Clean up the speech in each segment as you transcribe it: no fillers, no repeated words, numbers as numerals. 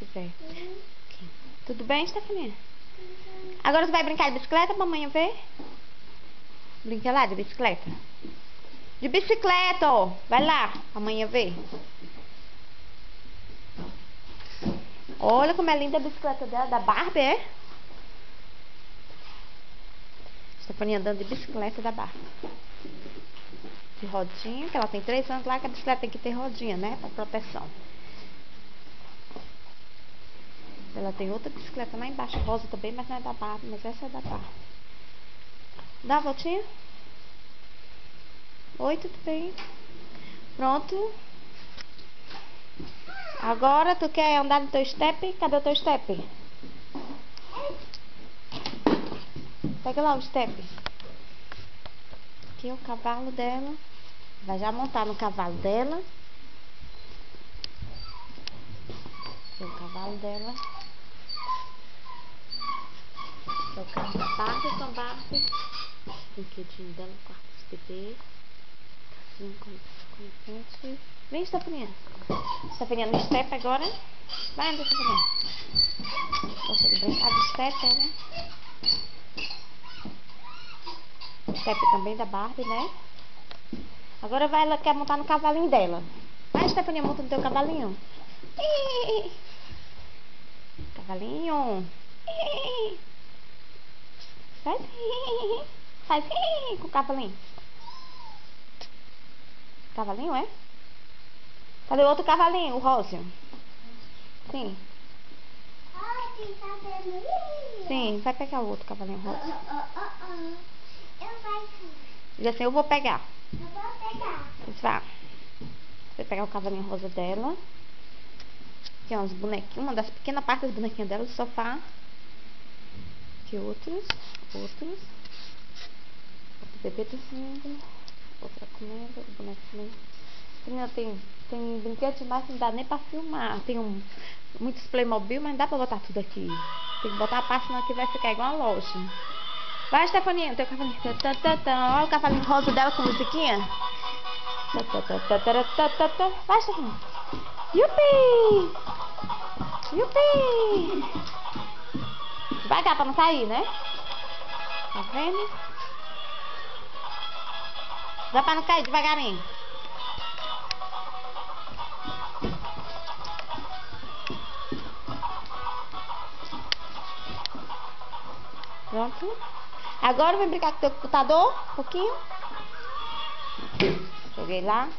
quiser. Aqui. Tudo bem, Stephanie? Agora você vai brincar de bicicleta pra amanhã ver? Brinca lá de bicicleta. De bicicleta, ó. Vai lá, amanhã ver. Olha como é linda a bicicleta dela, da Barbie, é? Stephanie andando de bicicleta da Barbie. De rodinha, que ela tem 3 anos lá, que a bicicleta tem que ter rodinha, né? Pra proteção. Ela tem outra bicicleta lá embaixo, rosa também, mas não é da Barbie, mas essa é da Barbie. Dá a voltinha? Oi, tudo bem? Pronto. Agora tu quer andar no teu step? Cadê o teu step? Pega lá o step. Aqui é o cavalo dela. Vai já montar no cavalo dela. Aqui é o cavalo dela. Aqui é o carro da Barbie com a Barbie. Brinquedinho dela, o quarto dos bebês. Assim, com frente. Vem, Stephanie. Stephanie no step agora. Vai, anda, Stephanie. Gosta de brincar de step, né? Step também da Barbie, né? Agora vai, ela quer montar no cavalinho dela. Vai, Stephanie, monta no teu cavalinho. Cavalinho. Faz com o cavalinho. Cavalinho, é? Cadê o outro cavalinho, o rosa? Sim. Sim, vai pegar o outro cavalinho rosa. Diz assim, eu vou pegar. Diz, vá. Você pegar o cavalinho rosa dela. Aqui, ó, uns bonequinhos. Uma das pequenas partes das bonequinhas dela, do sofá. Aqui outros. Outro bebê dormindo. Outra comendo, outro boneco comendo. Tem brinquedos demais, não dá nem pra filmar. Tem muitos Playmobil, mas não dá pra botar tudo aqui. Tem que botar a parte, senão aqui vai ficar igual a loja. Vai, Stephanie, teu cavalinho. Olha o cavalinho rosa dela com musiquinha. Vai, Stephanie. Yupi! Yupi! Devagar pra não cair, né? Tá vendo? Dá pra não cair, devagarinho. Pronto. Agora vem brincar com o teu computador, um pouquinho. Joguei lá.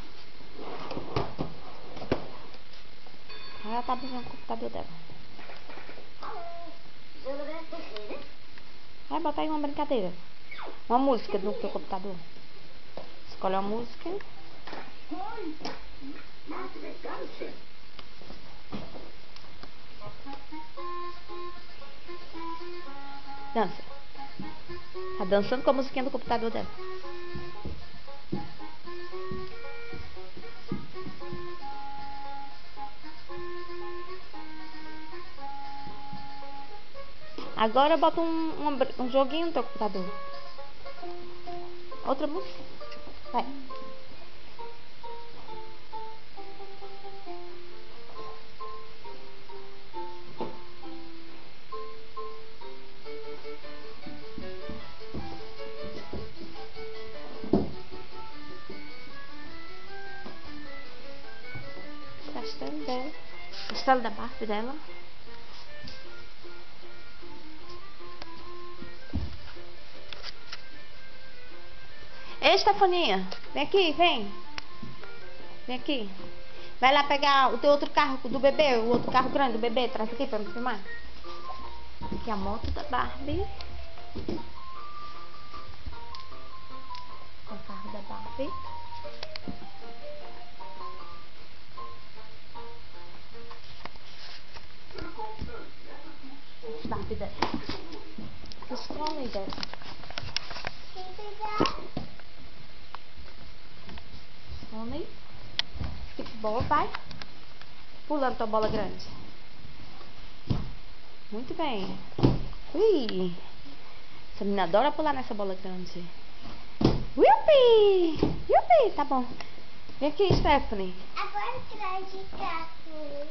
Ela tá brincando com o computador dela. Vai botar aí uma brincadeira. Uma música no teu computador. Escolhe uma música. Dança. Tá dançando com a musiquinha do computador dela. Agora bota um joguinho no teu computador. Outra música. Vai. Castelo dela. Castelo da Barbie dela. Ei, Stephanie, vem aqui, vem. Vem aqui. Vai lá pegar o teu outro carro do bebê, o outro carro grande do bebê. Traz aqui pra me filmar. Aqui é a moto da Barbie. O carro da Barbie. Barbie dela. Os trolley dela. Homem, futebol, vai pulando tua bola grande. Muito bem. Ui, essa menina adora pular nessa bola grande. Yupi! Yupi, tá bom. Vem aqui, Stephanie. Agora traz de carro.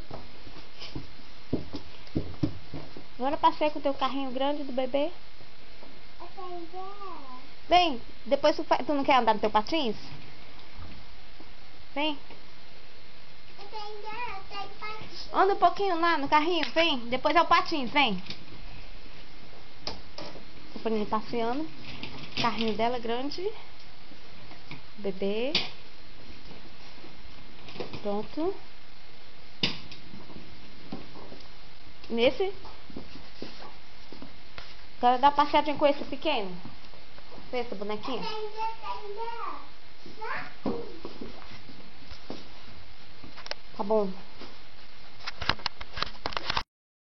Agora passei com o teu carrinho grande do bebê. Vem, depois tu não quer andar no teu patins? Vem. Anda um pouquinho lá no carrinho, vem. Depois é o patins, vem. O Paulinho passeando. Carrinho dela grande. Bebê. Pronto. Nesse. Agora dá uma passeadinha com esse pequeno. Com esse bonequinho. Tá bom.